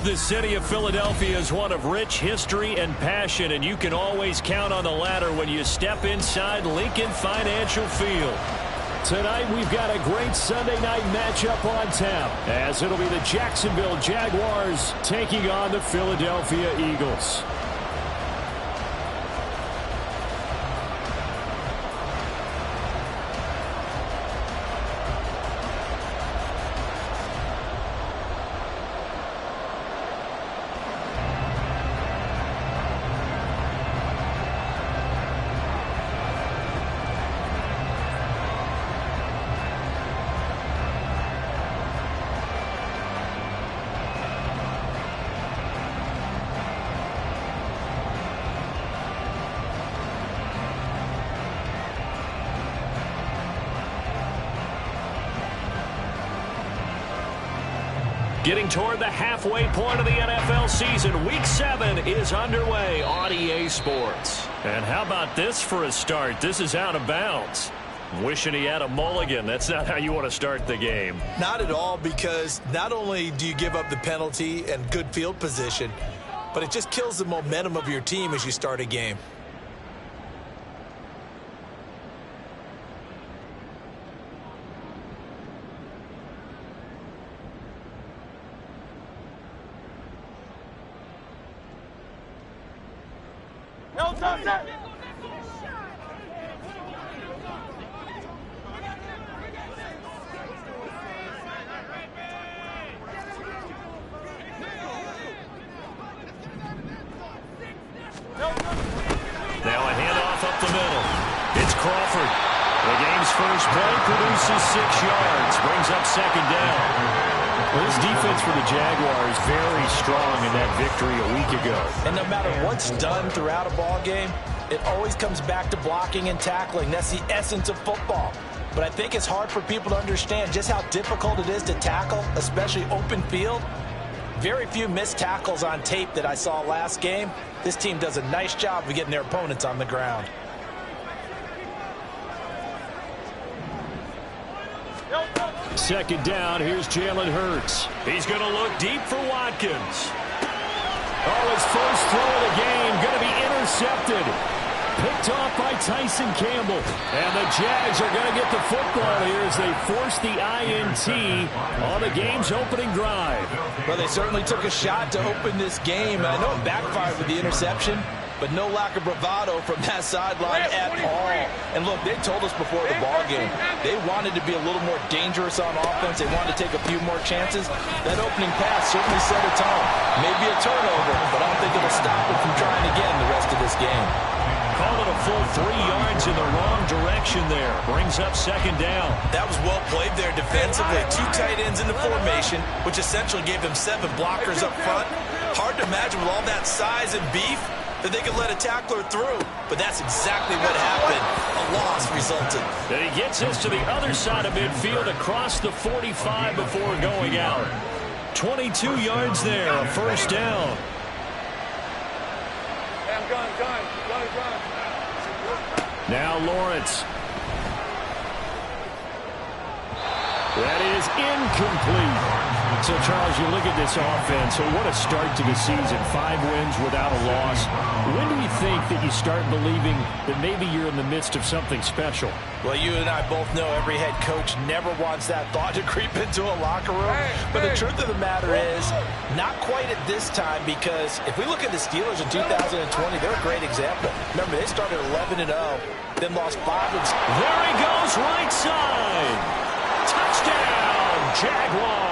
The city of Philadelphia is one of rich history and passion, and you can always count on the latter when you step inside Lincoln Financial Field. Tonight, we've got a great Sunday night matchup on tap, as it'll be the Jacksonville Jaguars taking on the Philadelphia Eagles. Getting toward the halfway point of the NFL season, Week 7 is underway on EA Sports. And how about this for a start? This is out of bounds. Wishing he had a mulligan. That's not how you want to start the game. Not at all, because not only do you give up the penalty and good field position, but it just kills the momentum of your team as you start a game. Now a handoff up the middle. It's Crawford. The game's first play produces 6 yards, brings up second down. Well, this defense for the Jaguars very strong in that victory a week ago. And no matter what's done throughout a ball game, it always comes back to blocking and tackling. That's the essence of football. But I think it's hard for people to understand just how difficult it is to tackle, especially open field. Very few missed tackles on tape that I saw last game. This team does a nice job of getting their opponents on the ground. Second down, here's Jalen Hurts. He's going to look deep for Watkins. Oh, his first throw of the game going to be intercepted. Picked off by Tyson Campbell. And the Jags are going to get the football here as they force the INT on the game's opening drive. Well, they certainly took a shot to open this game. And I know it backfired with the interception, but no lack of bravado from that sideline at all. And look, they told us before the ball game, they wanted to be a little more dangerous on offense. They wanted to take a few more chances. That opening pass certainly set a tone. Maybe a turnover, but I don't think it'll stop them from trying again the rest of this game. Called it a full 3 yards in the wrong direction there. Brings up second down. That was well played there defensively. 2 tight ends in the formation, which essentially gave them 7 blockers up front. Hard to imagine with all that size and beef that they could let a tackler through. But that's exactly what happened. A loss resulted. And he gets us to the other side of midfield across the 45 before going out. 22 yards there, a first down. Now Lawrence. That is incomplete. So, Charles, you look at this offense, so what a start to the season. 5 wins without a loss. When do you think that you start believing that maybe you're in the midst of something special? Well, you and I both know every head coach never wants that thought to creep into a locker room. But the truth of the matter is, not quite at this time, because if we look at the Steelers in 2020, they're a great example. Remember, they started 11-0, then lost 5. There he goes, right side. Touchdown, Jaguars.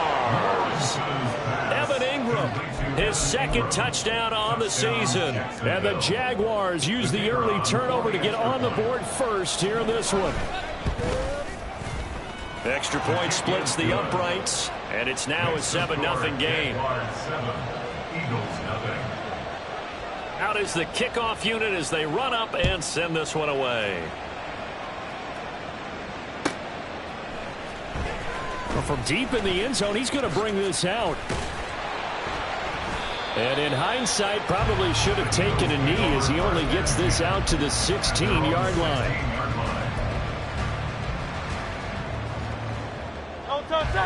Evan Ingram, his second touchdown on the season. And the Jaguars use the early turnover to get on the board first here in this one. Extra point splits the uprights, and it's now a 7-0 game. Out is the kickoff unit as they run up and send this one away. From deep in the end zone, he's going to bring this out. And in hindsight, probably should have taken a knee as he only gets this out to the 16-yard line.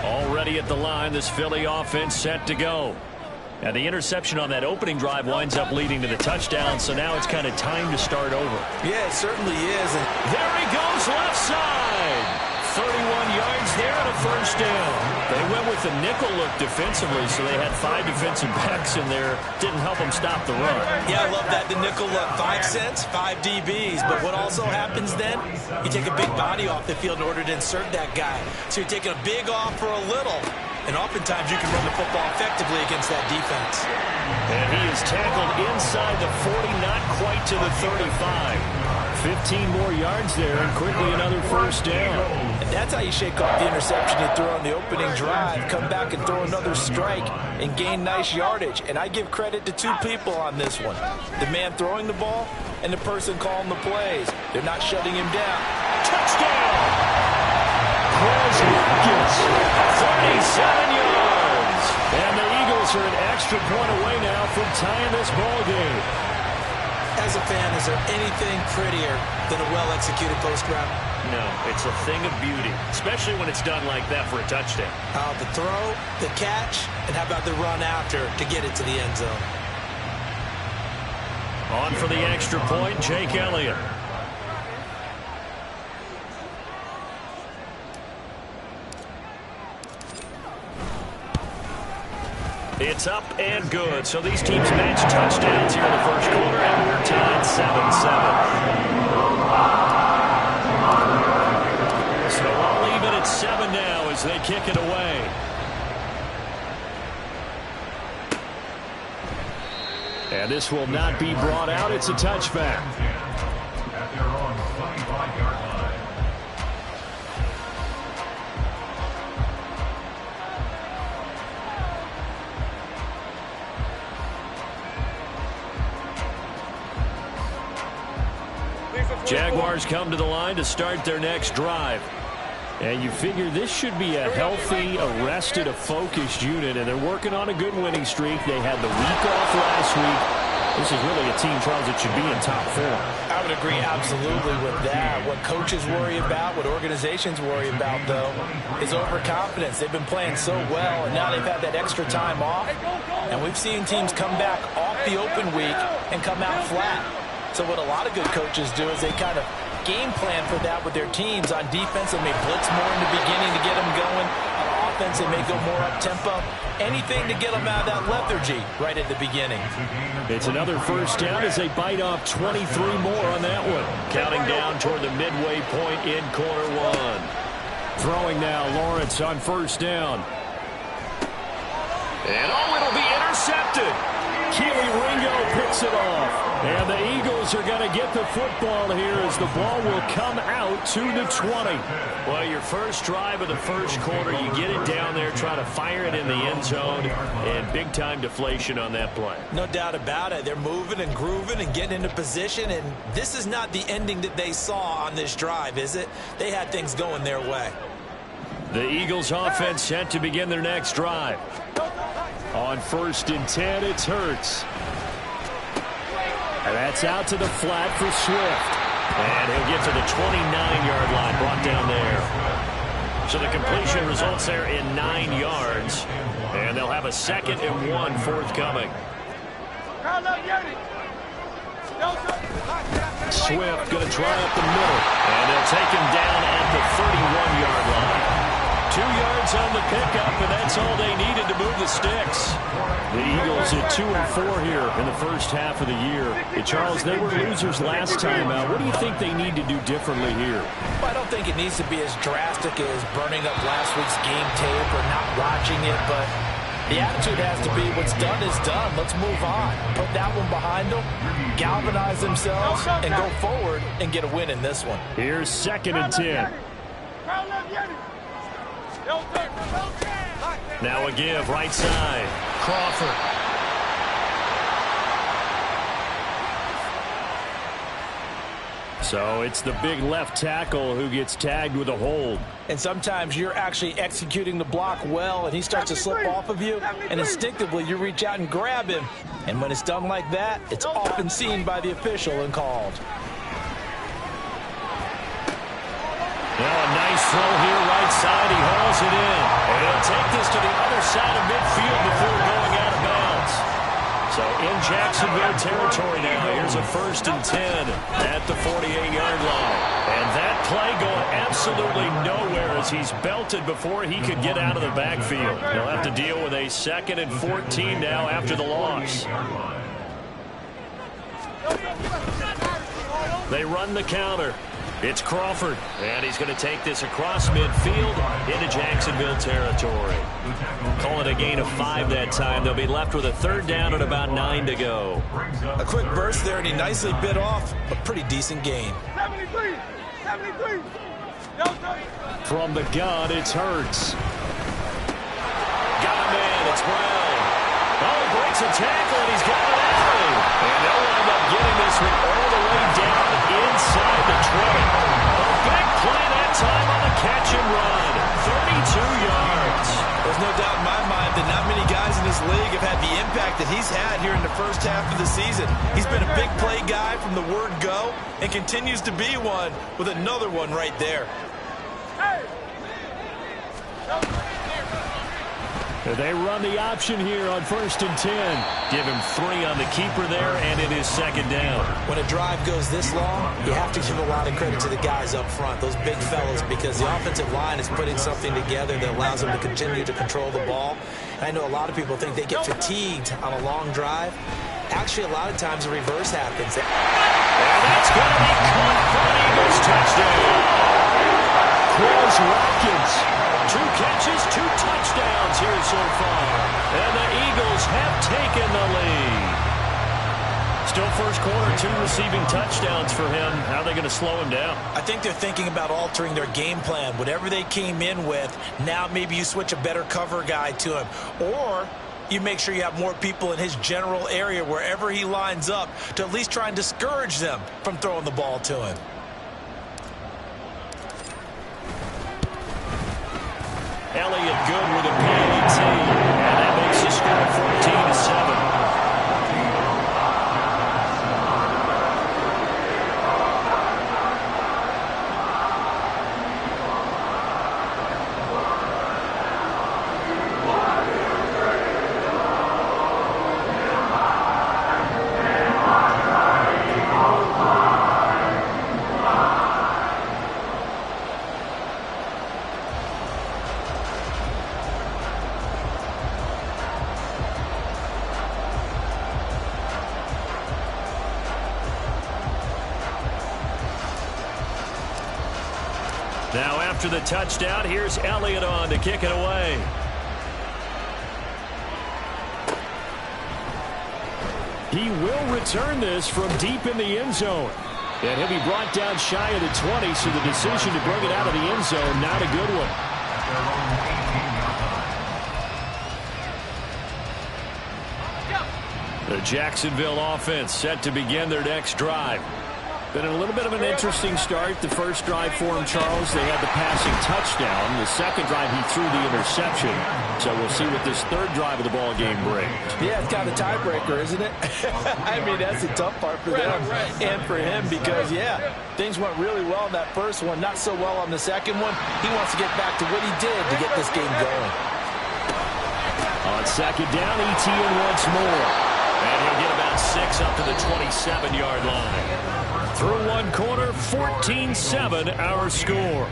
Already at the line, this Philly offense set to go. And the interception on that opening drive winds up leading to the touchdown, so now it's kind of time to start over. Yeah, it certainly is. And there he goes left side. 31 yards there and a first down. They went with the nickel look defensively, so they had 5 defensive backs in there. Didn't help them stop the run. Yeah, I love that, the nickel look. 5 cents, 5 DBs. But what also happens then, you take a big body off the field in order to insert that guy. So you're taking a big off for a little. And oftentimes you can run the football effectively against that defense. And he is tackled inside the 40, not quite to the 35. 15 more yards there, and quickly another first down. And that's how you shake off the interception you threw on the opening drive. Come back and throw another strike and gain nice yardage. And I give credit to 2 people on this one. The man throwing the ball and the person calling the plays. They're not shutting him down. Touchdown! Chris Watkins, 37 yards. And the Eagles are an extra point away now from tying this ball game. As a fan, is there anything prettier than a well-executed post route? No, it's a thing of beauty, especially when it's done like that for a touchdown. The throw, the catch, and how about the run after to get it to the end zone? On for the extra point, Jake Elliott. It's up and good. So these teams match touchdowns here in the first quarter, and we're tied 7-7. So I'll leave it at 7 now as they kick it away. And this will not be brought out. It's a touchback. Jaguars come to the line to start their next drive. And you figure this should be a healthy, arrested, a focused unit, and they're working on a good winning streak. They had the week off last week. This is really a team, Charles, that should be in top form. I would agree absolutely with that. What coaches worry about, what organizations worry about, though, is overconfidence. They've been playing so well, and now they've had that extra time off. And we've seen teams come back off the open week and come out flat. So what a lot of good coaches do is they kind of game plan for that with their teams. On defense, they may blitz more in the beginning to get them going. On offense, they may go more up-tempo. Anything to get them out of that lethargy right at the beginning. It's another first down as they bite off 23 more on that one. Counting down toward the midway point in quarter one. Throwing now, Lawrence on first down. And it'll be intercepted. Keely Ringo picks it off. And the Eagles are going to get the football here as the ball will come out to the 20. Well, your first drive of the first quarter, you get it down there, try to fire it in the end zone, and big-time deflation on that play. No doubt about it. They're moving and grooving and getting into position, and this is not the ending that they saw on this drive, is it? They had things going their way. The Eagles offense set to begin their next drive. On 1st and 10, it's Hurts. And that's out to the flat for Swift. And he'll get to the 29-yard line, brought down there. So the completion results there in 9 yards. And they'll have a 2nd and 1 forthcoming. Swift going to try up the middle. And they'll take him down at the 31-yard line. 2 yards on the pickup, and that's all they needed to move the sticks. The Eagles at 2-4 here in the first half of the year. Charles, they were losers last time out. What do you think they need to do differently here? Well, I don't think it needs to be as drastic as burning up last week's game tape or not watching it, but the attitude has to be what's done is done. Let's move on. Put that one behind them, galvanize themselves, and go forward and get a win in this one. Here's 2nd and 10. Now a give, right side. Crawford. So it's the big left tackle who gets tagged with a hold. And sometimes you're actually executing the block well, and he starts to slip off of you, and instinctively you reach out and grab him. And when it's done like that, it's often seen by the official and called. Well, a nice throw here, right side. He hauls it in. And he'll take this to the other side of midfield before going out of bounds. So in Jacksonville territory now. Here's a 1st and 10 at the 48-yard line. And that play going absolutely nowhere as he's belted before he could get out of the backfield. They'll have to deal with a 2nd and 14 now after the loss. They run the counter. It's Crawford, and he's going to take this across midfield into Jacksonville territory. Call it a gain of 5 that time. They'll be left with a 3rd down and about 9 to go. A quick burst there, and he nicely bit off a pretty decent gain. 73. From the gun, it's Hurts. Got a man, it's Brown. Oh, he breaks a tackle, and he's got it out. And they'll wind up getting this one all the way down inside the 20. A big play that time on the catch and run. 32 yards. There's no doubt in my mind that not many guys in this league have had the impact that he's had here in the first half of the season. He's been a big play guy from the word go and continues to be one with another one right there. They run the option here on 1st and 10. Give him 3 on the keeper there, and it is 2nd down. When a drive goes this long, you have to give a lot of credit to the guys up front, those big fellas, because the offensive line is putting something together that allows them to continue to control the ball. And I know a lot of people think they get fatigued on a long drive. Actually, a lot of times the reverse happens. And that's going to be caught for an Eagles touchdown. Quez Watkins. 2 catches, 2 touchdowns here so far. And the Eagles have taken the lead. Still first quarter, 2 receiving touchdowns for him. How are they going to slow him down? I think they're thinking about altering their game plan. Whatever they came in with, now maybe you switch a better cover guy to him. Or you make sure you have more people in his general area wherever he lines up to at least try and discourage them from throwing the ball to him. Elliott good with a PAT, and that makes the score 14-7. Now after the touchdown, here's Elliott on to kick it away. He will return this from deep in the end zone. And he'll be brought down shy of the 20, so the decision to bring it out of the end zone, not a good one. The Jacksonville offense set to begin their next drive. Been a little bit of an interesting start. The first drive for him, Charles, they had the passing touchdown. The second drive, he threw the interception. So we'll see what this third drive of the ball game brings. Yeah, it's kind of a tiebreaker, isn't it? I mean, that's the tough part for them and for him because, yeah, things went really well in that first one, not so well on the second one. He wants to get back to what he did to get this game going. On second down, ETN once more. And he'll get about 6 up to the 27-yard line. Through one quarter, 14-7 our score.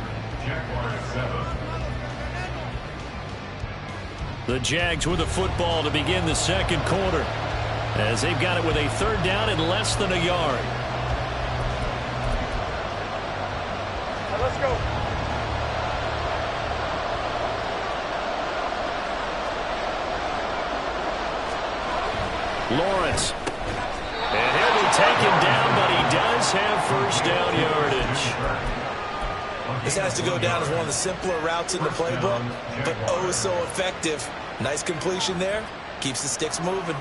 The Jags with the football to begin the second quarter as they've got it with a third down and less than a yard. Let's go. Lawrence. And he'll be taken down, but he does have first down yardage. This has to go down as one of the simpler routes in the playbook, but oh so effective. Nice completion there. Keeps the sticks moving.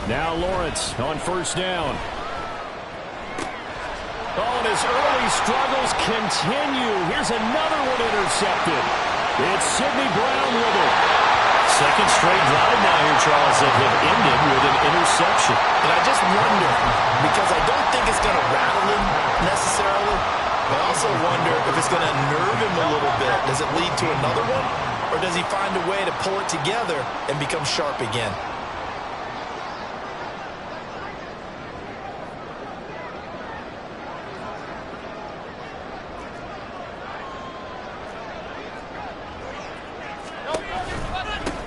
Now Lawrence on first down. Oh, and his early struggles continue. Here's another one intercepted. It's Sidney Brown with it. Second straight drive now here, Charles, that have ended with an interception. And I just wonder, because I don't think it's going to rattle him necessarily, but I also wonder if it's going to nerve him a little bit. Does it lead to another one? Or does he find a way to pull it together and become sharp again?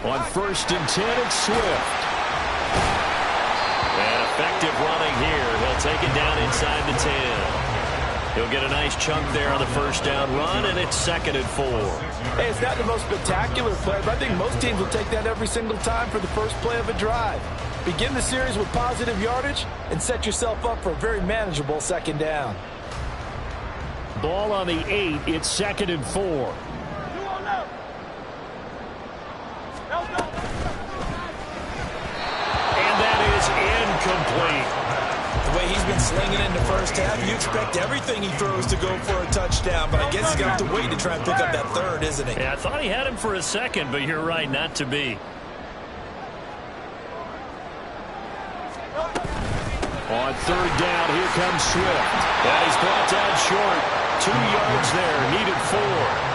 On 1st and 10, it's Swift. And effective running here. He'll take it down inside the 10. He'll get a nice chunk there on the first down run, and it's 2nd and 4. Hey, it's not the most spectacular play, but I think most teams will take that every single time for the first play of a drive. Begin the series with positive yardage and set yourself up for a very manageable 2nd down. Ball on the 8. It's 2nd and 4. Incomplete. The way he's been slinging in the first half, you expect everything he throws to go for a touchdown, but I guess he's going to have to wait to try and pick up that third, isn't he? Yeah, I thought he had him for a second, but you're right, not to be. On 3rd down, here comes Swift. And he's brought down short. 2 yards there, needed 4.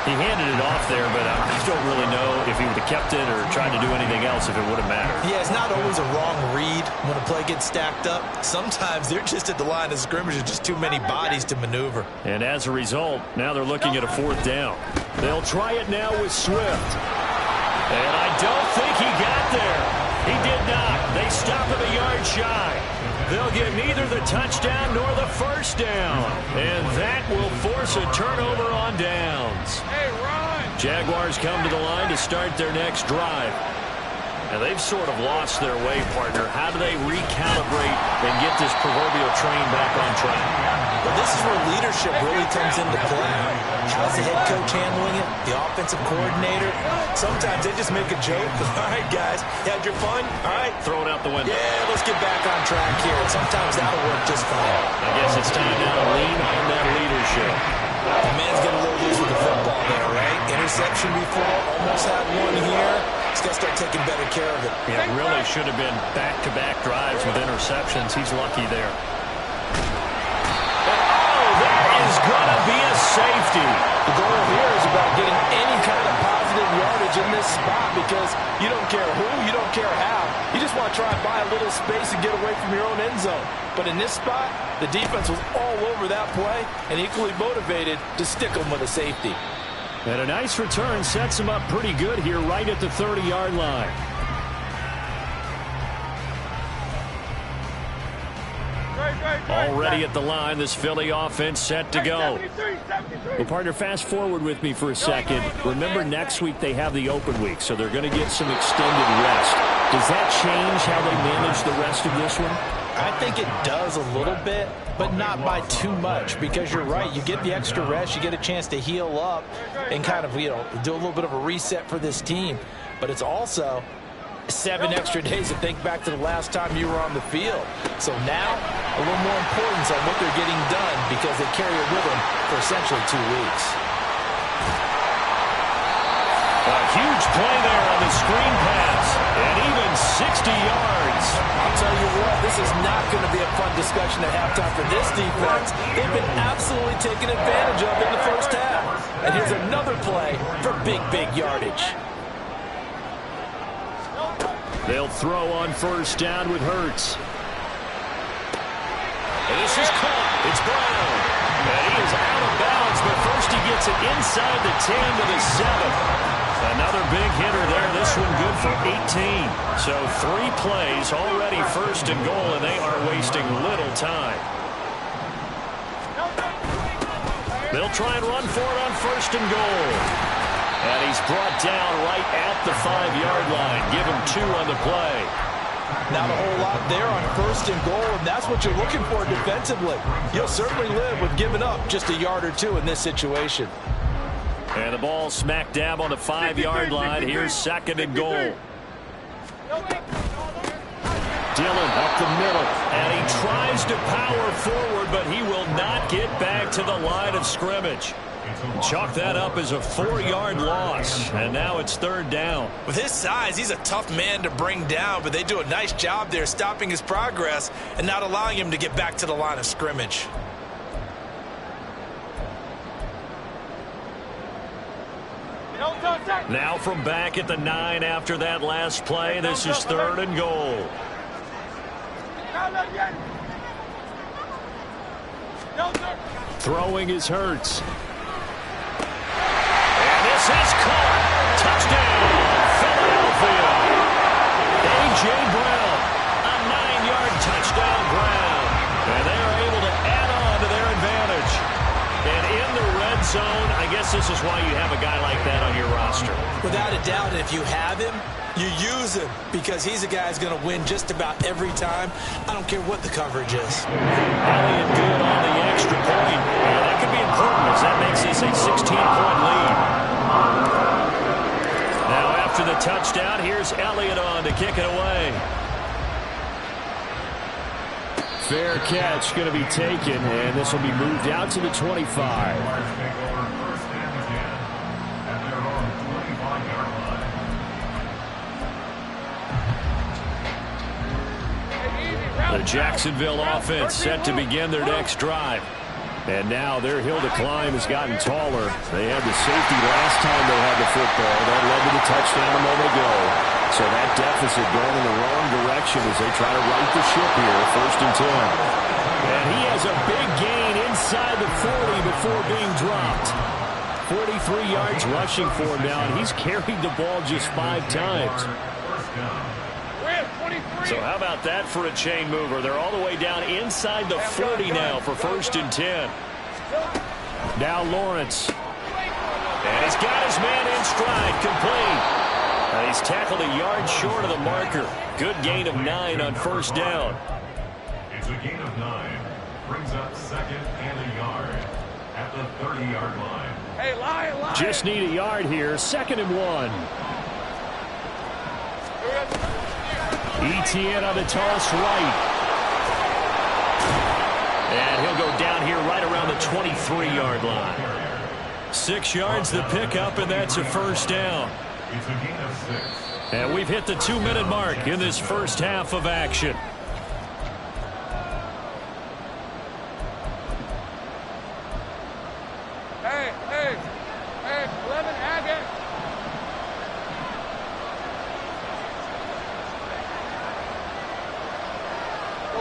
He handed it off there, but I don't really know if he would have kept it or tried to do anything else if it would have mattered. Yeah, it's not always a wrong read when a play gets stacked up. Sometimes they're just at the line of scrimmage. There's just too many bodies to maneuver. And as a result, now they're looking at a 4th down. They'll try it now with Swift. And I don't think he got there. He did not. They stop him a yard shy. They'll get neither the touchdown nor the first down. And that will force a turnover on downs. Hey, run! Jaguars come to the line to start their next drive. And they've sort of lost their way, partner. How do they recalibrate and get this proverbial train back on track? Well, this is where leadership really comes into play. How's the head coach handling it? The offensive coordinator? Sometimes they just make a joke. All right, guys, you had your fun? All right. Throw it out the window. Yeah, let's get back on track here. And sometimes that'll work just fine. I guess it's time now to lean on that leadership. The man's getting a little loose with the football there, right? Interception before, almost had one here. He's got to start taking better care of it. Yeah, really should have been back-to-back drives with interceptions. He's lucky there. Oh, that is going to be a safety. The goal here is about getting any kind of positive yardage in this spot because you don't care who, you don't care how. You just want to try and buy a little space and get away from your own end zone. But in this spot, the defense was all over that play and equally motivated to stick them with a safety. And a nice return sets him up pretty good here right at the 30-yard line. Already at the line, this Philly offense set to go. Well, partner, fast forward with me for a second. Remember, next week they have the open week, so they're going to get some extended rest. Does that change how they manage the rest of this one? I think it does a little bit, but not by too much, because you're right. You get the extra rest, you get a chance to heal up and kind of, do a little bit of a reset for this team. But it's also 7 extra days to think back to the last time you were on the field. So now, a little more importance on what they're getting done because they carry it with them for essentially 2 weeks. A huge play there on the screen pass, and even 60 yards. I'll tell you what, this is not going to be a fun discussion at halftime for this defense. They've been absolutely taken advantage of in the first half. And here's another play for big yardage. They'll throw on first down with Hurts. And this is caught. It's Brown. And he is out of bounds, but first he gets it inside the 10 to the 7. Another big hitter there. This one good for 18. So 3 plays already first and goal, and they are wasting little time. They'll try and run for it on first and goal. And he's brought down right at the 5-yard line. Give him 2 on the play. Not a whole lot there on first and goal, and that's what you're looking for defensively. You'll certainly live with giving up just a yard or 2 in this situation. And the ball smack dab on the 5-yard line. Here's second and goal. Dillon up the middle, and he tries to power forward, but he will not get back to the line of scrimmage. Chalk that up as a 4-yard loss, and now it's 3rd down. With his size, he's a tough man to bring down, but they do a nice job there stopping his progress and not allowing him to get back to the line of scrimmage. Now from back at the 9 after that last play, this is 3rd and goal. Throwing is Hurts. And this is caught. Touchdown, Philadelphia. A.J. Brown, a 9-yard touchdown ground. And they are able to add on to their advantage. And in the red zone, I guess this is why you have a guy like that on your roster. Without a doubt, and if you have him, you use him because he's a guy who's going to win just about every time. I don't care what the coverage is. Elliott good on the extra point. And that could be important as that makes this a 16-point lead. Now after the touchdown, here's Elliott on to kick it away. Fair catch going to be taken, and this will be moved out to the 25. The Jacksonville offense set to begin their next drive. And now their hill to climb has gotten taller. They had the safety last time they had the football. That led to the touchdown a moment ago. So that deficit going in the wrong direction as they try to right the ship here. 1st and 10. And he has a big gain inside the 40 before being dropped. 43 yards rushing for him now, and he's carried the ball just 5 times. So how about that for a chain mover? They're all the way down inside the 40 now for 1st and 10. Now Lawrence. And he's got his man in stride, complete. He's tackled a yard short of the marker. Good gain of 9 on 1st down. It's a gain of 9. Brings up 2nd and a yard at the 30-yard line. Hey, lie. Just need a yard here. 2nd and 1. ETN on the toss right. And he'll go down here right around the 23-yard line. 6 yards the pickup, and that's a 1st down. It's a gain of 6. And we've hit the 2-minute mark in this first half of action. Hey, 11, Agate.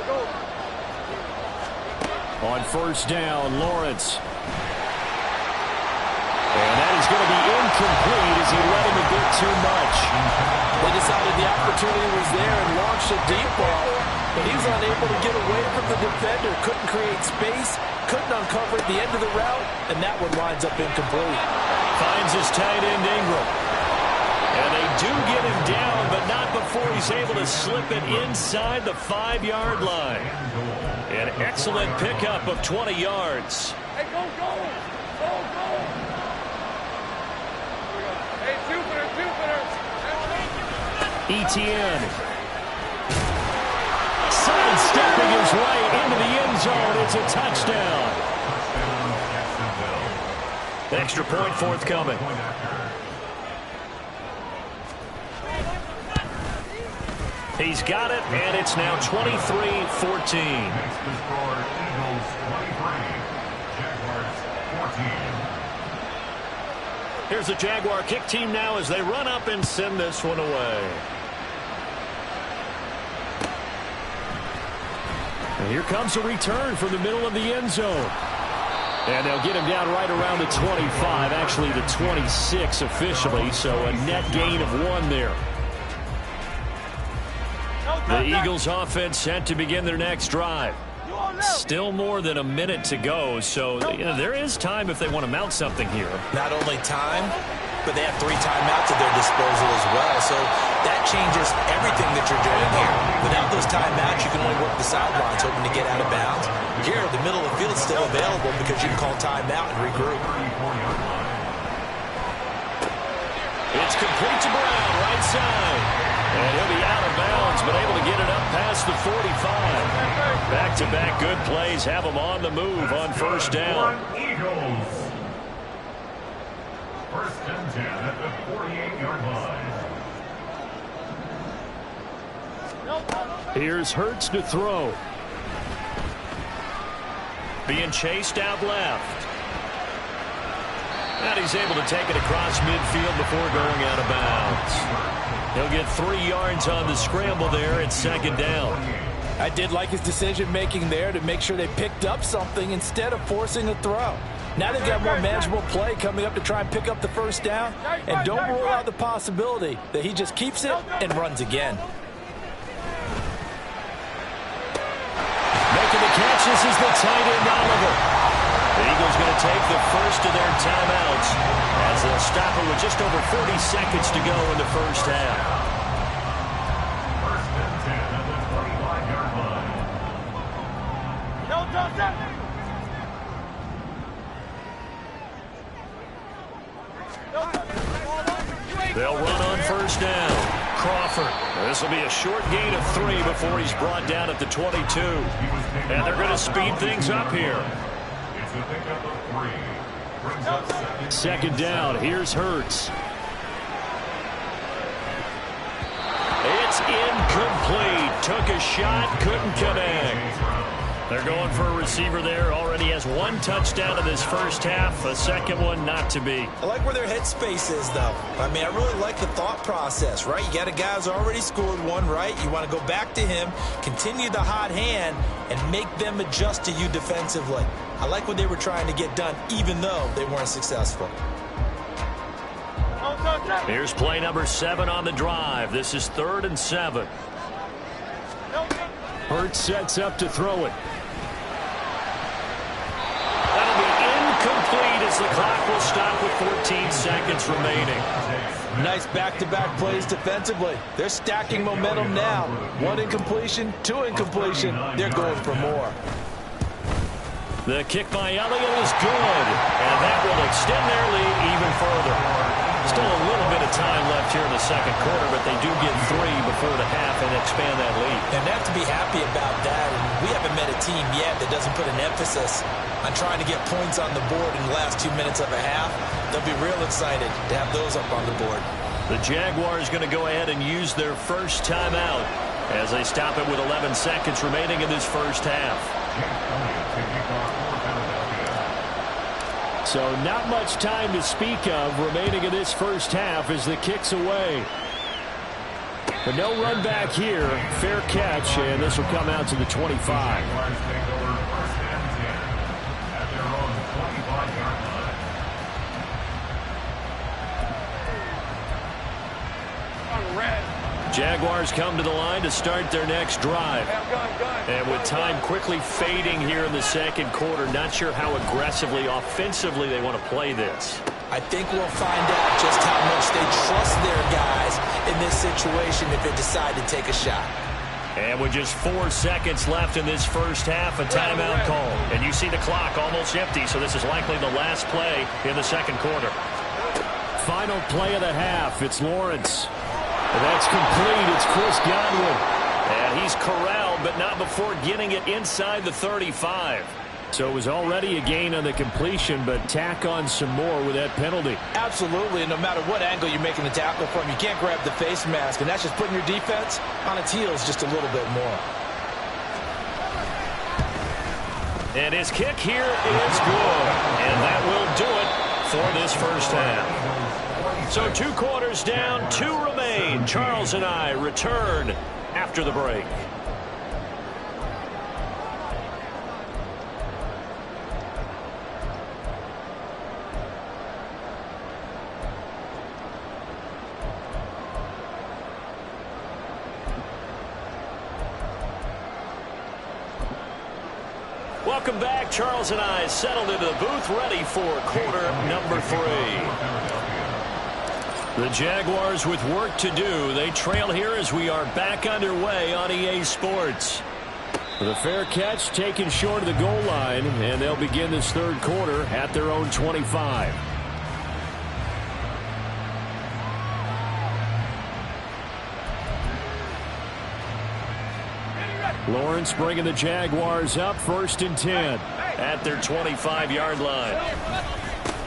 Go. On 1st down, Lawrence. And that is going to be incomplete as he let him a bit too much. They decided the opportunity was there and launched a deep ball, but he was unable to get away from the defender, couldn't create space, couldn't uncover at the end of the route, and that one winds up incomplete. Finds his tight end Ingram. And they do get him down, but not before he's able to slip it inside the 5-yard line. An excellent pickup of 20 yards. Hey, go. Hey, two-footer. ETN. Sidestepping his way into the end zone. It's a touchdown. Extra point forthcoming. He's got it, and it's now 23-14. Makes the score Eagles 23, Jaguars 14. Here's the Jaguar kick team now as they run up and send this one away. And here comes a return from the middle of the end zone. And they'll get him down right around the 25, actually the 26 officially, so a net gain of 1 there. The Eagles offense set to begin their next drive. Still more than a minute to go, so there is time if they want to mount something here. Not only time, but they have 3 timeouts at their disposal as well, so that changes everything that you're doing here. Without those timeouts, you can only work the sidelines, hoping to get out of bounds. Here, the middle of the field is still available because you can call timeout and regroup. It's complete to Brown, right side. And he'll be out of bounds, but able to get it up past the 45. Back-to-back good plays have him on the move on first down. Eagles. First and 10 at the 48-yard line. Here's Hurts to throw. Being chased out left. And he's able to take it across midfield before going out of bounds. He'll get 3 yards on the scramble there at second down. I did like his decision-making there to make sure they picked up something instead of forcing a throw. Now they've got more manageable play coming up to try and pick up the first down. And don't rule out the possibility that he just keeps it and runs again. Making the catch, this is the tight end Oliver. The Eagles going to take the first of their timeouts as they'll stop it with just over 40 seconds to go in the first half. First and 10 at the 25-yard line. They'll run on first down. Crawford. This will be a short gain of 3 before he's brought down at the 22. And they're going to speed things up here. It's a pickup of 3. Brings up Second down. Here's Hurts. It's incomplete. Took a shot, couldn't connect. They're going for a receiver there. Already has 1 touchdown in this first half. A second one not to be. I like where their headspace is, though. I mean, I really like the thought process, right? You got a guy who's already scored 1, right? You want to go back to him, continue the hot hand, and make them adjust to you defensively. I like what they were trying to get done, even though they weren't successful. Here's play number 7 on the drive. This is 3rd and 7. Hurts sets up to throw it. That'll be incomplete as the clock will stop with 14 seconds remaining. Nice back-to-back plays defensively. They're stacking momentum now. 1 incompletion, 2 incompletion. They're going for more. The kick by Elliott is good, and that will extend their lead even further. Still a little bit of time left here in the second quarter, but they do get 3 before the half and expand that lead. And they have to be happy about that. And we haven't met a team yet that doesn't put an emphasis on trying to get points on the board in the last 2 minutes of a half. They'll be real excited to have those up on the board. The Jaguars going to go ahead and use their first timeout as they stop it with 11 seconds remaining in this first half. So not much time to speak of remaining in this first half as the kick's away. But no run back here. Fair catch, and this will come out to the 25. Jaguars come to the line to start their next drive. And with time quickly fading here in the second quarter, not sure how aggressively, offensively they want to play this. I think we'll find out just how much they trust their guys in this situation if they decide to take a shot. And with just 4 seconds left in this first half, a timeout call. And you see the clock almost empty, so this is likely the last play in the second quarter. Final play of the half. It's Lawrence. And that's complete. It's Chris Godwin. And he's corralled, but not before getting it inside the 35. So it was already a gain on the completion, but tack on some more with that penalty. Absolutely, and no matter what angle you're making the tackle from, you can't grab the face mask, and that's just putting your defense on its heels just a little bit more. And his kick here is good. And that will do it for this first half. So 2 quarters down, 2 remain. Charles and I return after the break. Welcome back. Charles and I settled into the booth, ready for quarter number 3. The Jaguars with work to do. They trail here as we are back underway on EA Sports. The fair catch taken short of the goal line, and they'll begin this third quarter at their own 25. Lawrence bringing the Jaguars up 1st and 10 at their 25-yard line.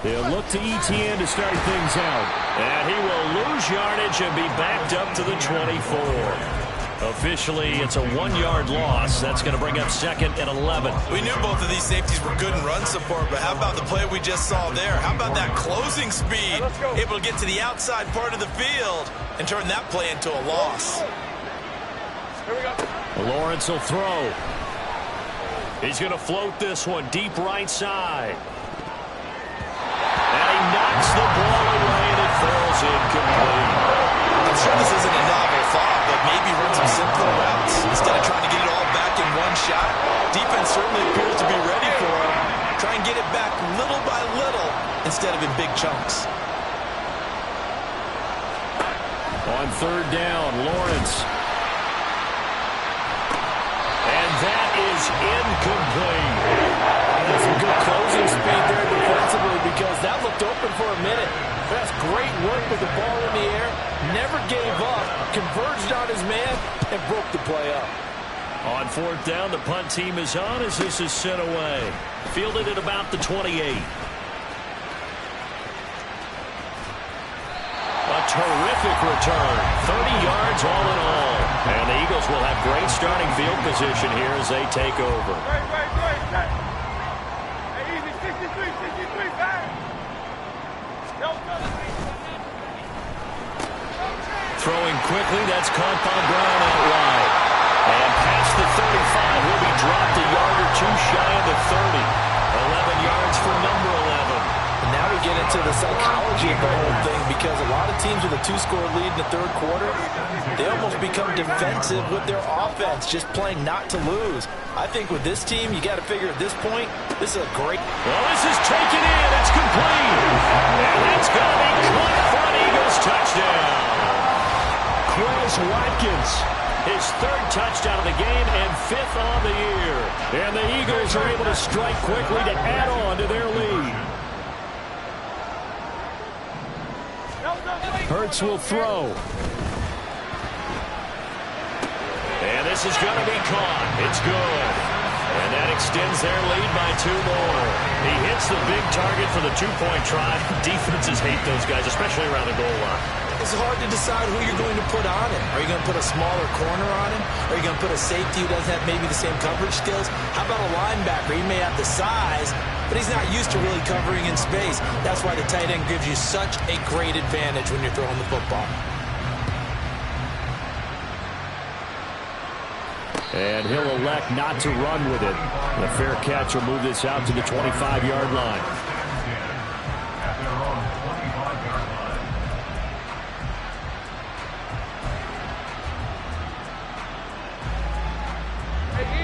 They'll look to ETN to start things out. And he will lose yardage and be backed up to the 24. Officially, it's a 1-yard loss. That's going to bring up 2nd and 11. We knew both of these safeties were good in run support, but how about the play we just saw there? How about that closing speed? Able to get to the outside part of the field and turn that play into a loss. Here we go. Lawrence will throw. He's going to float this one deep right side. And he knocks the ball away, and it falls incomplete. I'm sure this isn't a novel thought, but maybe run some simpler routes instead of trying to get it all back in one shot. Defense certainly appears to be ready for him. Try and get it back little by little instead of in big chunks. On 3rd down, Lawrence. And that is incomplete. That's some good closing speed there defensively because that looked open for a minute. That's great work with the ball in the air. Never gave up, converged on his man, and broke the play up. On 4th down, the punt team is on as this is sent away. Fielded at about the 28. A terrific return. 30 yards all in all. And the Eagles will have great starting field position here as they take over. Wait. Hey, easy. 63, back. Throwing quickly, that's caught by Brown out wide. And past the 35, will be dropped a yard or two shy of the 30. 11 yards for number 11. And now we get into the psychology of the whole thing because a lot of teams with a 2-score lead in the 3rd quarter, they almost become defensive with their offense, just playing not to lose. I think with this team, you got to figure at this point, this is a great... Well, this is taken in. It's complete. And it's going to be caught for an Eagles touchdown. Quez Watkins, his 3rd touchdown of the game and 5th on the year. And the Eagles are able to strike quickly to add on to their lead. Hurts will throw. And this is going to be caught. It's good. And that extends their lead by 2 more. He hits the big target for the 2-point try. Defenses hate those guys, especially around the goal line. It's hard to decide who you're going to put on him. Are you going to put a smaller corner on him? Are you going to put a safety who doesn't have maybe the same coverage skills? How about a linebacker? He may have the size, but he's not used to really covering in space. That's why the tight end gives you such a great advantage when you're throwing the football. And he'll elect not to run with it. The fair catch will move this out to the 25-yard line.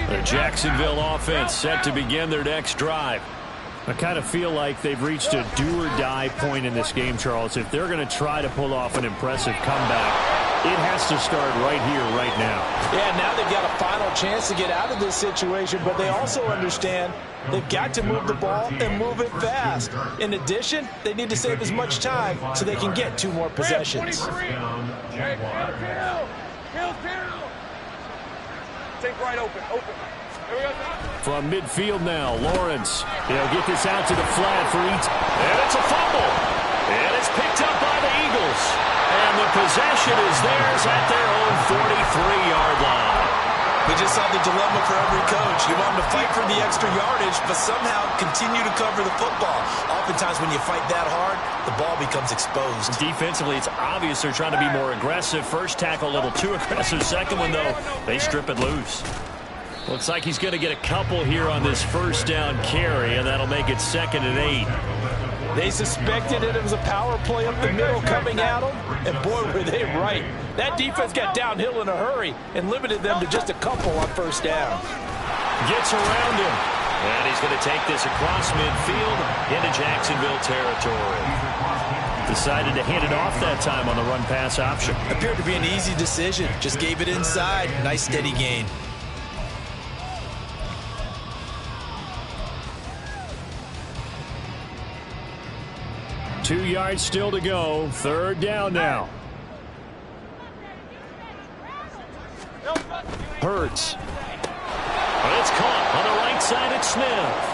The Jacksonville offense set to begin their next drive. I kind of feel like they've reached a do-or-die point in this game, Charles. If they're going to try to pull off an impressive comeback, it has to start right here, right now. Yeah, now they've got a final chance to get out of this situation, but they also understand they've got to move the ball and move it fast. In addition, they need to save as much time so they can get 2 more possessions. Take right open. Here we go. From midfield now, Lawrence. He'll get this out to the flat for each. And it's a fumble. And it's picked up by the Eagles. And the possession is theirs at their own 43-yard line. We just saw the dilemma for every coach. You want them to fight for the extra yardage, but somehow continue to cover the football. Oftentimes when you fight that hard, the ball becomes exposed. Defensively, it's obvious they're trying to be more aggressive. First tackle a little too aggressive. Second one, though, they strip it loose. Looks like he's going to get a couple here on this 1st down carry, and that'll make it 2nd and 8. They suspected it was a power play up the middle coming at them, and boy, were they right. That defense got downhill in a hurry and limited them to just a couple on 1st down. Gets around him, and he's going to take this across midfield into Jacksonville territory. Decided to hand it off that time on the run-pass option. Appeared to be an easy decision. Just gave it inside. Nice steady gain. Two yards still to go. 3rd down now. Hurts. It's caught on the right side at Smith.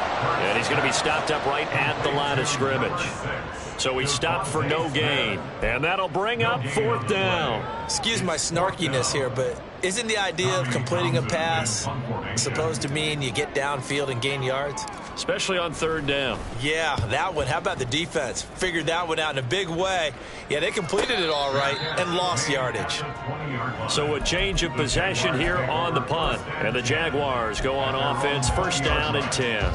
And he's going to be stopped up right at the line of scrimmage. So he stopped for no gain. And that'll bring up 4th down. Excuse my snarkiness here, but isn't the idea of completing a pass supposed to mean you get downfield and gain yards? Especially on 3rd down. Yeah, that one. How about the defense? Figured that one out in a big way. Yeah, they completed it all right and lost yardage. So a change of possession here on the punt. And the Jaguars go on offense, 1st down and 10.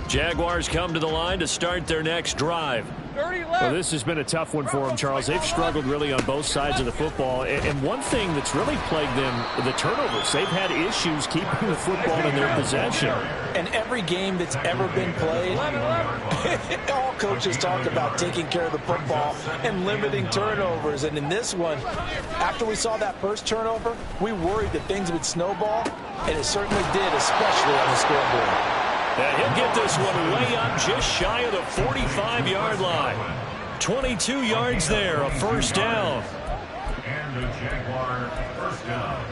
Jaguars come to the line to start their next drive. Well, this has been a tough one for them, Charles. They've struggled really on both sides of the football. And one thing that's really plagued them, the turnovers. They've had issues keeping the football in their possession. And every game that's ever been played, all coaches talk about taking care of the football and limiting turnovers. And in this one, after we saw that first turnover, we worried that things would snowball, and it certainly did, especially on the scoreboard. And he'll get this one way up just shy of the 45-yard line. 22 yards there, a 1st down. And the Jaguar 1st down.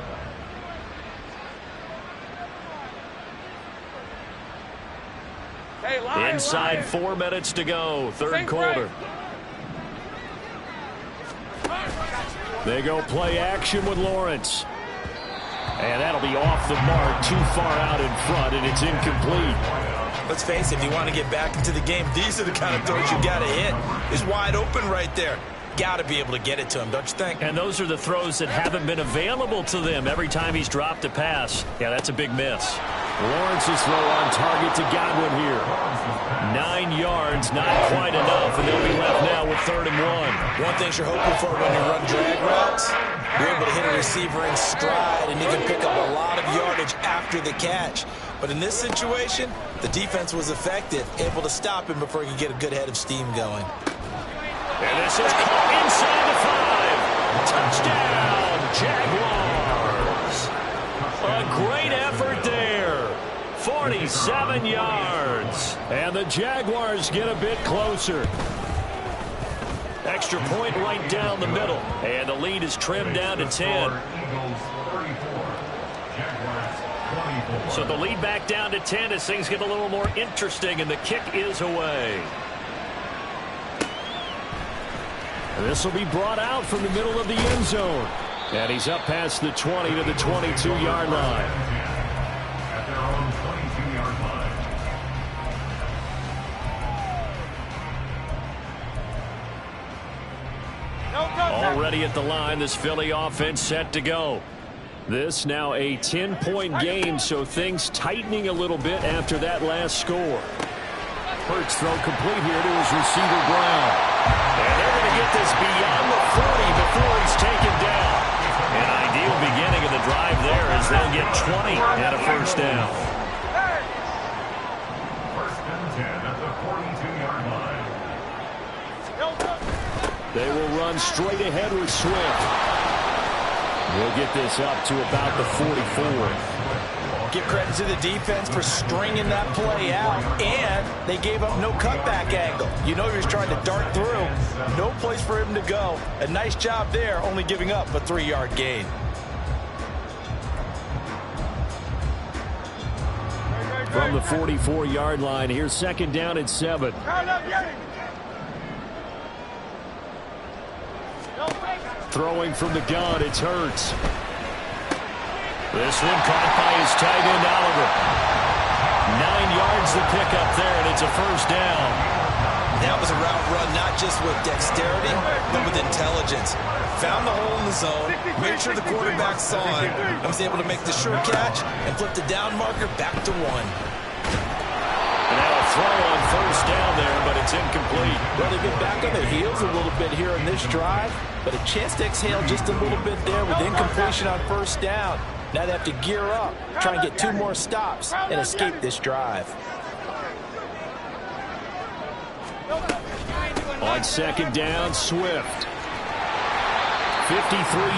Hey, Inside 4 minutes to go, 3rd quarter. They go play action with Lawrence. And that'll be off the mark, too far out in front, and it's incomplete. Let's face it, if you want to get back into the game, these are the kind of throws you got to hit. He's wide open right there. Got to be able to get it to him, don't you think? And those are the throws that haven't been available to them every time he's dropped a pass. Yeah, that's a big miss. Lawrence's throw on target to Godwin here. 9 yards, not quite enough, and they'll be left now with 3rd and 1. One thing you're hoping for when you run drag routes, you're able to hit a receiver in stride, and you can pick up a lot of yardage after the catch. But in this situation, the defense was effective, able to stop him before he could get a good head of steam going. And this is caught inside the 5. Touchdown, Jaguars. A great effort there. 47 yards. And the Jaguars get a bit closer. Extra point right down the middle. And the lead is trimmed down to 10. So the lead back down to 10 as things get a little more interesting, and the kick is away. And this will be brought out from the middle of the end zone. And he's up past the 20 to the 22-yard line. At their own 22-yard line. Already at the line, this Philly offense set to go. This now a 10-point game, so things tightening a little bit after that last score. Hurts throw complete here to his receiver Brown. And they're going to get this beyond the 40 before he's taken down. An ideal beginning of the drive there as they'll get 20 and a 1st down. 1st and 10 at the 42-yard line. They will run straight ahead with Swift. We'll get this up to about the 44. Give credit to the defense for stringing that play out, and they gave up no cutback angle. You know he was trying to dart through. No place for him to go. A nice job there, only giving up a 3-yard gain. From the 44-yard line, here's 2nd down and 7. Throwing from the gun, it's Hurts. This one caught by his tight end, Oliver. 9 yards to pick up there, and it's a 1st down. That was a route run not just with dexterity, but with intelligence. Found the hole in the zone, made sure the quarterback saw it, and was able to make the sure catch and flip the down marker back to 1. And now a throw on 1st down there, but it's incomplete. Well, they've been back on their heels a little bit here in this drive, but a chance to exhale just a little bit there with incompletion on 1st down. Now they have to gear up, try and get 2 more stops, and escape this drive. On 2nd down, Swift. 53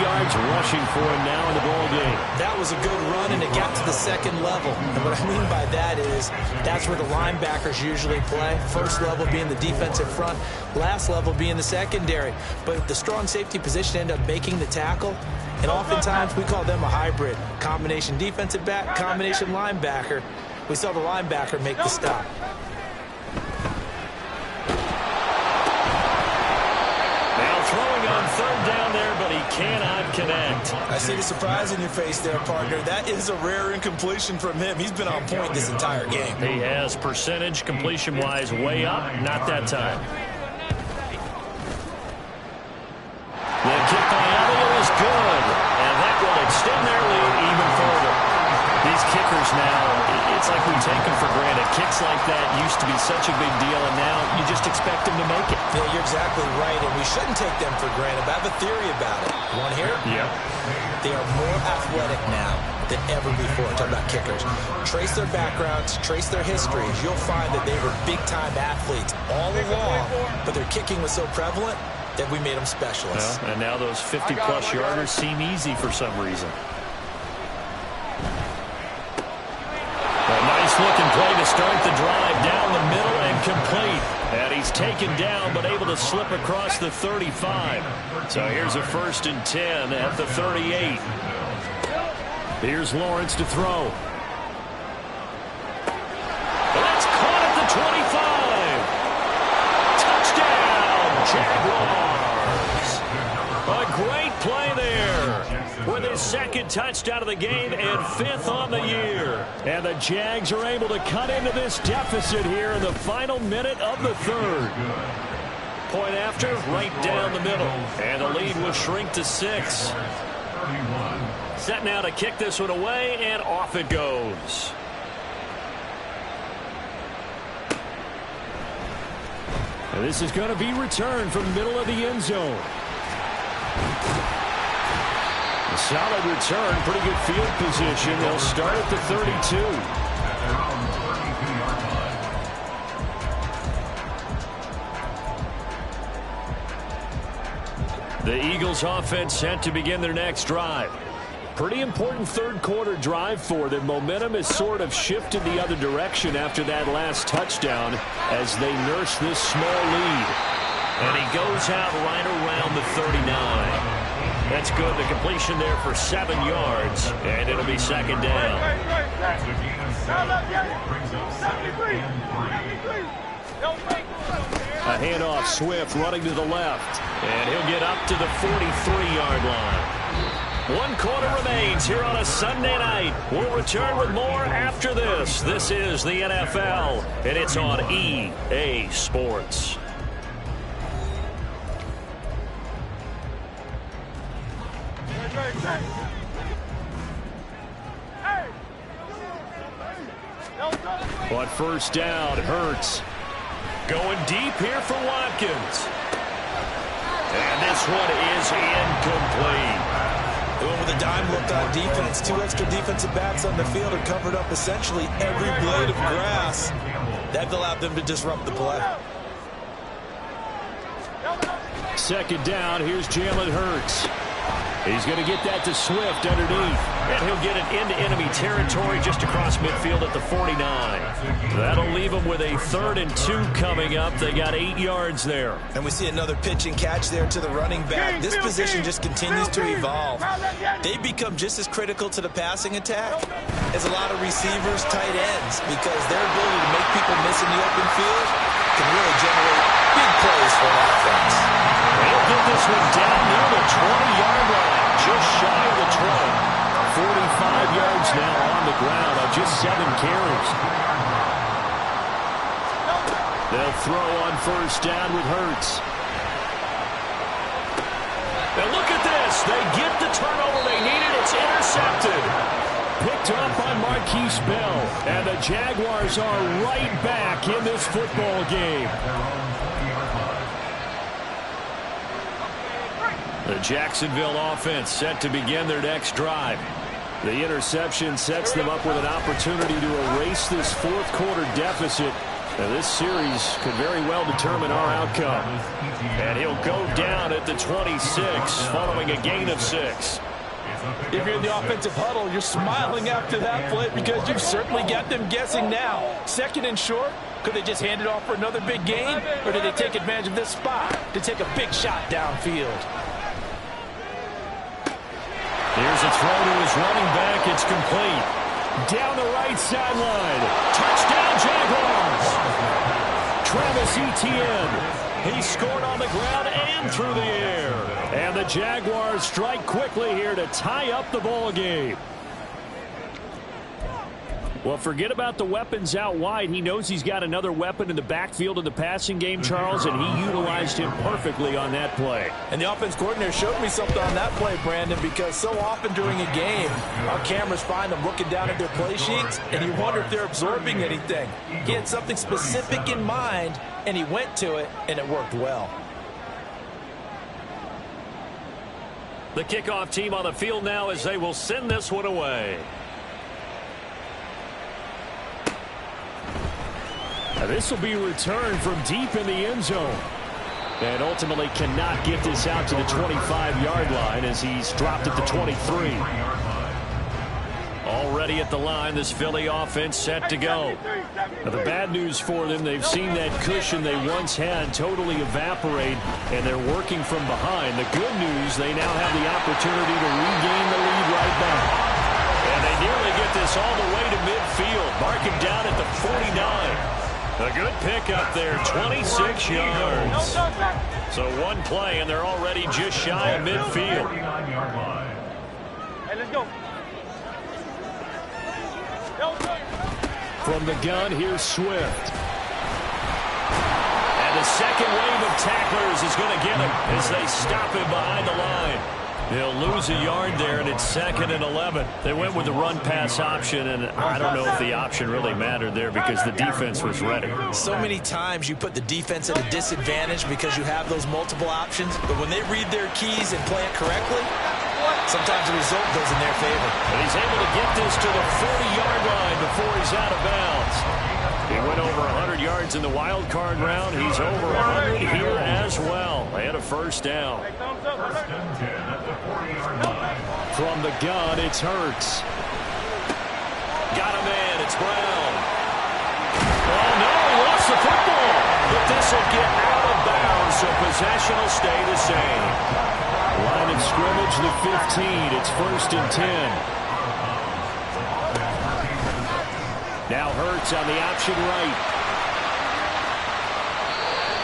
yards rushing for him now in the ball game. That was a good run, and it got to the second level. And what I mean by that is that's where the linebackers usually play. First level being the defensive front, last level being the secondary. But the strong safety position ended up making the tackle, and oftentimes we call them a hybrid. Combination defensive back, combination linebacker. We saw the linebacker make the stop. Throwing on third down there, but he cannot connect. I see the surprise in your face there, partner. That is a rare incompletion from him. He's been on point this entire game. He has percentage completion-wise way up, not that time. The kick by Elliott is good, and that will extend their lead even further. These kickers now, it's like we take them for granted. Kicks like that used to be such a big deal, and now you just expect them to make it. Yeah, you're exactly right, and we shouldn't take them for granted. But I have a theory about it. You want to hear it? Yeah. They are more athletic now than ever before. Talking about kickers. Trace their backgrounds, trace their histories. You'll find that they were big-time athletes all along, but their kicking was so prevalent that we made them specialists. Well, and now those 50-plus yarders seem easy for some reason. A nice-looking play to start the drive down the middle and complete. And he's taken down but able to slip across the 35. So here's a 1st and 10 at the 38. Here's Lawrence to throw. That's caught at the 25. Touchdown, Jaguars. A great play there. With his 2nd touchdown of the game and 5th on the year. And the Jags are able to cut into this deficit here in the final minute of the 3rd. Point after, right down the middle. And the lead will shrink to 6. Set now to kick this one away, and off it goes. And this is going to be returned from the middle of the end zone. A solid return, pretty good field position. They'll start at the 32. The Eagles offense set to begin their next drive. Pretty important 3rd quarter drive for them. Momentum has sort of shifted the other direction after that last touchdown as they nurse this small lead. And he goes out right around the 39. That's good. The completion there for 7 yards, and it'll be 2nd down. A handoff, Swift running to the left, and he'll get up to the 43-yard line. 1 quarter remains here on a Sunday night. We'll return with more after this. This is the NFL, and it's on EA Sports. On 1st down, Hurts going deep here for Watkins. And this one is incomplete. They went with a dime look on defense. 2 extra defensive backs on the field and covered up essentially every blade of grass. That allowed them to disrupt the play. 2nd down, here's Jalen Hurts. He's going to get that to Swift underneath. And he'll get it into enemy territory just across midfield at the 49. That'll leave him with a 3rd and 2 coming up. They got 8 yards there. And we see another pitch and catch there to the running back. This position just continues to evolve. They become just as critical to the passing attack as a lot of receivers, tight ends, because their ability to make people miss in the open field can really generate big plays for an offense. They'll get this one down near the 20-yard line, just shy of the 20. 45 yards now on the ground on just 7 carries. They'll throw on 1st down with Hurts. And look at this. They get the turnover they needed. It's intercepted. Picked up by Marquise Bell. And the Jaguars are right back in this football game. The Jacksonville offense set to begin their next drive. The interception sets them up with an opportunity to erase this 4th quarter deficit Now, this series could very well determine our outcome. And he'll go down at the 26 following a gain of 6. If you're in the offensive huddle, you're smiling after that play because you've certainly got them guessing now. 2nd and short, could they just hand it off for another big gain? Or did they take advantage of this spot to take a big shot downfield? Here's a throw to his running back. It's complete. Down the right sideline. Touchdown, Jaguars. Travis Etienne. He scored on the ground and through the air. And the Jaguars strike quickly here to tie up the ball game. Well, forget about the weapons out wide. He knows he's got another weapon in the backfield in the passing game, Charles, and he utilized him perfectly on that play. And the offense coordinator showed me something on that play, Brandon, because so often during a game, our cameras find them looking down at their play sheets, and you wonder if they're absorbing anything. He had something specific in mind, and he went to it, and it worked well. The kickoff team on the field now as they will send this one away. This will be returned from deep in the end zone. And ultimately cannot get this out to the 25-yard line as he's dropped at the 23. Already at the line, this Philly offense set to go. Now, the bad news for them, they've seen that cushion they once had totally evaporate, and they're working from behind. The good news, they now have the opportunity to regain the lead right back. And they nearly get this all the way to midfield. Mark him down at the 49. A good pick up there, 26 yards. So one play, and they're already just shy of midfield. Hey, let's go. From the gun, here's Swift. And the second wave of tacklers is going to get him as they stop him behind the line. They'll lose a yard there, and it's 2nd and 11. They went with the run-pass option, and I don't know if the option really mattered there because the defense was ready. So many times you put the defense at a disadvantage because you have those multiple options, but when they read their keys and play it correctly, sometimes the result goes in their favor. And he's able to get this to the 40-yard line before he's out of bounds. He went over 100 yards in the wild card round. He's over 100 here as well. And a first down. From the gun, it's Hurts. Got a man. It's Brown. Oh, no, he lost the football. But this will get out of bounds, so possession will stay the same. Line of scrimmage, the 15. It's 1st and 10. Now Hurts on the option right.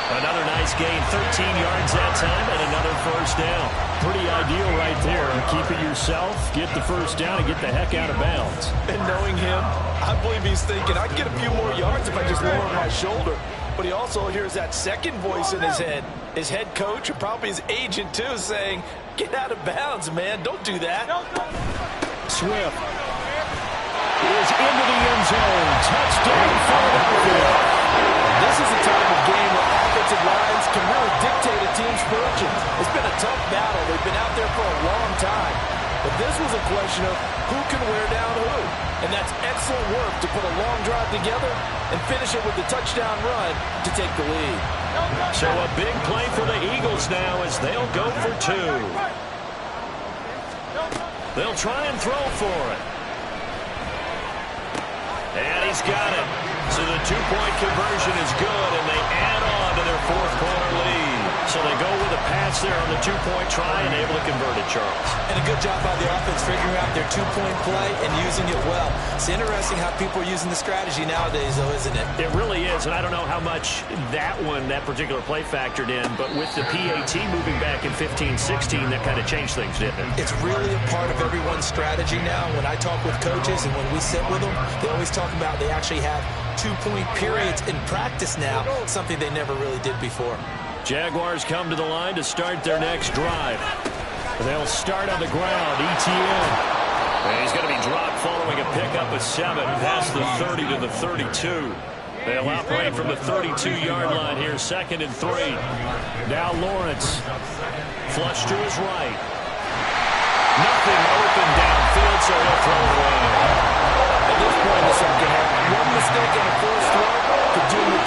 Another nice gain, 13 yards that time, and another first down. Pretty ideal right there. Keep it yourself, get the first down, and get the heck out of bounds. And knowing him, I believe he's thinking, I can get a few more yards if I just lower my shoulder. But he also hears that second voice in his head. His head coach, or probably his agent too, saying, get out of bounds, man. Don't do that. Swift is into the end zone. Touchdown, Philadelphia. This is a time of game where offensive lines can really dictate a team's fortunes. It's been a tough battle. They've been out there for a long time. But this was a question of who can wear down who. And that's excellent work to put a long drive together and finish it with the touchdown run to take the lead. So a big play for the Eagles now as they'll go for 2. They'll try and throw for it. And he's got it. So the 2-point conversion is good, and they add on to their 4th-quarter lead. So they go with a pass there on the 2-point try and able to convert it, Charles. And a good job by the offense figuring out their 2-point play and using it well. It's interesting how people are using the strategy nowadays, though, isn't it? It really is, and I don't know how much that particular play factored in, but with the PAT moving back in 15-16, that kind of changed things, didn't it? It's really a part of everyone's strategy now. When I talk with coaches and when we sit with them, they always talk about they actually have 2-point periods in practice now, something they never really did before. Jaguars come to the line to start their next drive. They'll start on the ground. Etienne. And he's going to be dropped following a pickup of 7 past the 30 to the 32. They'll operate from the 32-yard line here, 2nd and 3. Now Lawrence. Flush to his right. Nothing open downfield, so he'll throw away. At this point in the second half, one mistake on the first throw could do him a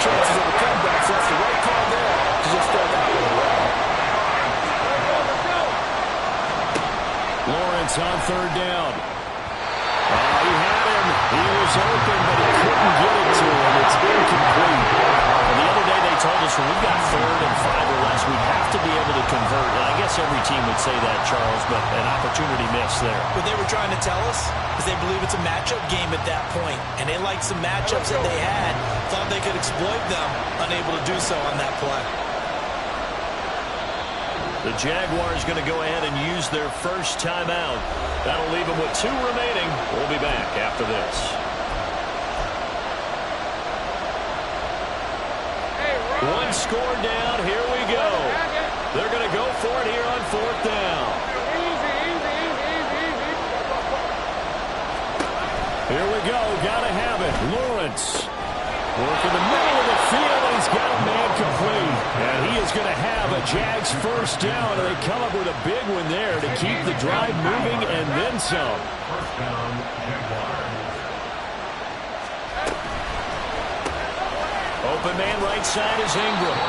this one. We've got 3rd and 5 or less. We have to be able to convert. And I guess every team would say that, Charles, but an opportunity missed there. What they were trying to tell us is they believe it's a matchup game at that point, and they liked some matchups that they had, thought they could exploit them, unable to do so on that play. The Jaguars going to go ahead and use their first timeout. That'll leave them with 2 remaining. We'll be back after this. One score down. Here we go. They're going to go for it here on 4th down. Here we go. Got to have it. Lawrence. Work in the middle of the field, and he's got a man complete. And he is going to have a Jags first down, and they come up with a big one there to keep the drive moving and then some. First down, Jaguars. Open man right side is Ingram.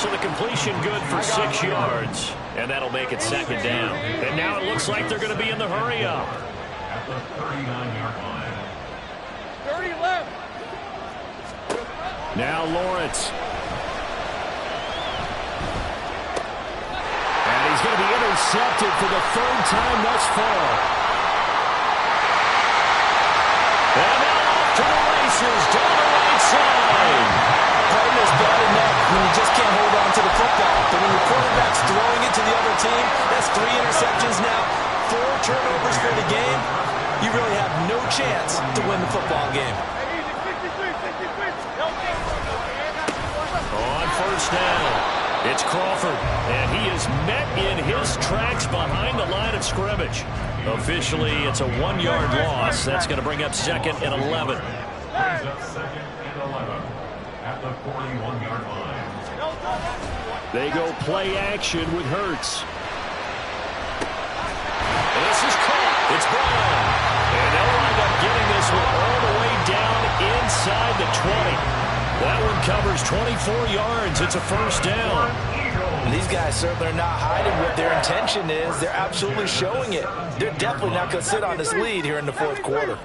So the completion good for 6 yards, and that'll make it 2nd down. And now it looks like they're going to be in the hurry up. At the 39-yard line. 30 left. Now Lawrence. And he's going to be intercepted for the 3rd time thus far. And now off to the races down the right side. Cardinals bad enough when you just can't hold on to the football. But when your quarterback's throwing it to the other team, that's 3 interceptions now, 4 turnovers for the game. You really have no chance to win the football game. On 1st down, it's Crawford, and he is met in his tracks behind the line of scrimmage. Officially, it's a 1-yard loss. That's going to bring up 2nd and 11. Brings up 2nd and 11 at the 41-yard line. They go play action with Hurts. And this is caught. It's Brown. And they'll wind up getting this one all the way down inside the 20. That one covers 24 yards. It's a 1st down. These guys certainly are not hiding what their intention is. They're absolutely showing it. They're definitely not going to sit on this lead here in the 4th quarter.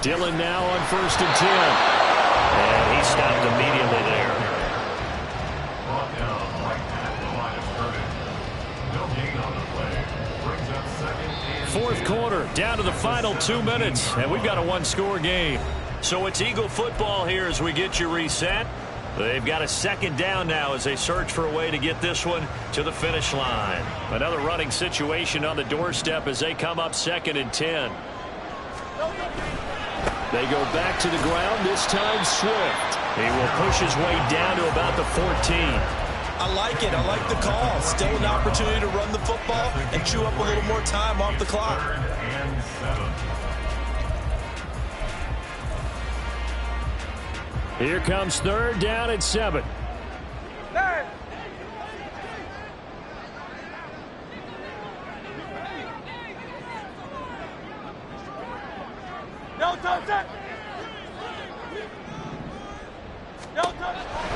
Dillon now on 1st and 10. And he stopped immediately there. Brought down right at the line of scrimmage. No gain on the play. Brings up 2nd and 4th quarter, down to the final 2 minutes, and we've got a 1-score game. So it's Eagle football here as we get you reset. They've got a 2nd down now as they search for a way to get this one to the finish line. Another running situation on the doorstep as they come up 2nd and 10. They go back to the ground, this time Swift. He will push his way down to about the 14. I like it. I like the call. Still an opportunity to run the football and chew up a little more time off the clock. 3rd and 7. Here comes 3rd down and 7.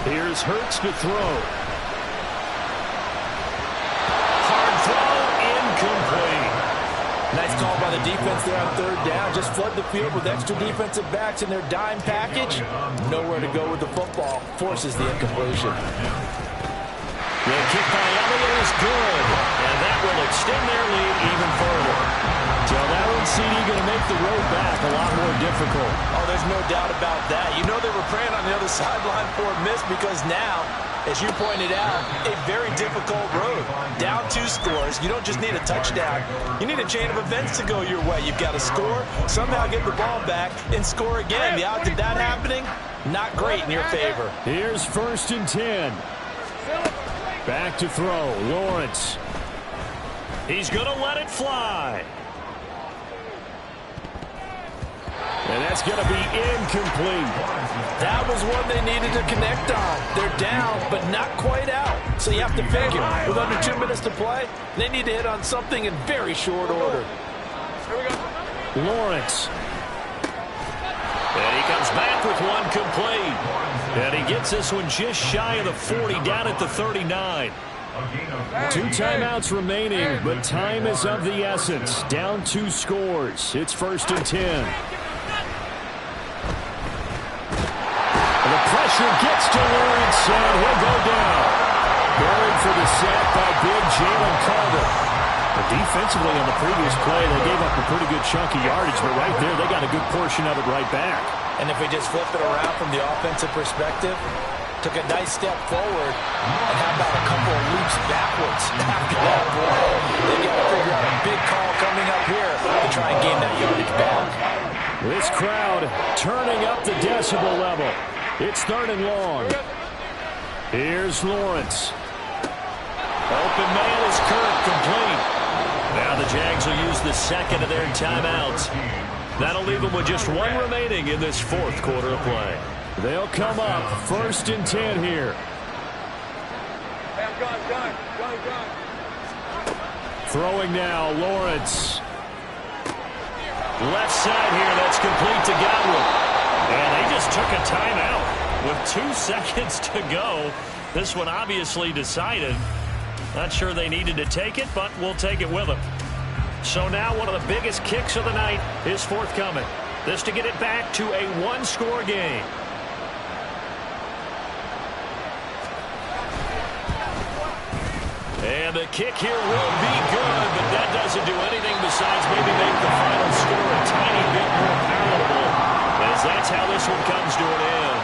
Here's Hurts to throw. Hard throw, incomplete. Nice call by the defense there on 3rd down. Just flood the field with extra defensive backs in their dime package. Nowhere to go with the football. Forces the incompletion. The kick by Elliott is good. And that will extend their lead even further. So that one, CD, going to make the road back a lot more difficult. Oh, there's no doubt about that. You know they were praying on the other sideline for a miss because now, as you pointed out, a very difficult road. Down 2 scores. You don't just need a touchdown. You need a chain of events to go your way. You've got to score, somehow get the ball back, and score again. The odds of that happening, not great in your favor. Here's 1st and 10. Back to throw. Lawrence. He's going to let it fly. And that's going to be incomplete. That was one they needed to connect on. They're down, but not quite out. So you have to figure, with under 2 minutes to play, they need to hit on something in very short order. Lawrence. And he comes back with one complete. And he gets this one just shy of the 40, down at the 39. 2 timeouts remaining, but time is of the essence. Down 2 scores. It's 1st and 10. gets to Lawrence, and he'll go down. Buried for the sack by big Jalen Carter. But defensively on the previous play, they gave up a pretty good chunk of yardage, but right there, they got a good portion of it right back. And if we just flip it around from the offensive perspective, took a nice step forward, and how about a couple of leaps backwards after that play? They got to figure out a big call coming up here to try and gain that yardage back. This crowd turning up the decibel level. It's 3rd and long. Here's Lawrence. Open man is Kirk, complete. Now the Jags will use the second of their timeouts. That'll leave them with just 1 remaining in this 4th quarter of play. They'll come up 1st and 10 here. Throwing now, Lawrence. Left side here, that's complete to Godwin. And they just took a timeout with 2 seconds to go. This one obviously decided. Not sure they needed to take it, but we'll take it with them. So now one of the biggest kicks of the night is forthcoming. This to get it back to a 1-score game. And the kick here will be good, but that doesn't do anything besides maybe make the final score a tiny bit more palatable, as that's how this one comes to an end.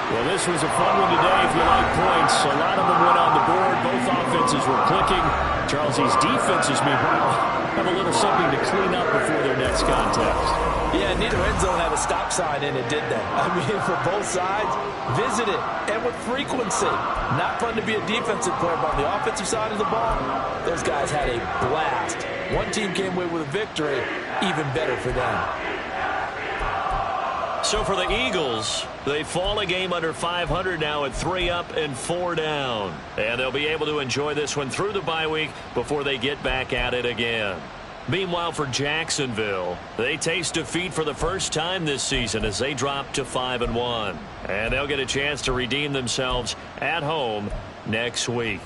Well, this was a fun one today if you like points. A lot of them went on the board. Both offenses were clicking. Charles, these defenses, meanwhile, have a little something to clean up before their next contest. Yeah, neither end zone had a stop sign in it, did they? I mean, for both sides, visit it, and with frequency. Not fun to be a defensive player, but on the offensive side of the ball, those guys had a blast. One team came away with a victory, even better for them. So for the Eagles, they fall a game under 500 now at 3 up and 4 down. And they'll be able to enjoy this one through the bye week before they get back at it again. Meanwhile, for Jacksonville, they taste defeat for the first time this season as they drop to 5-1. And they'll get a chance to redeem themselves at home next week.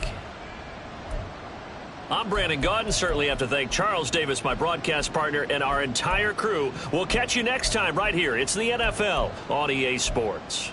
I'm Brandon Gaudin. Certainly have to thank Charles Davis, my broadcast partner, and our entire crew. We'll catch you next time right here. It's the NFL on EA Sports.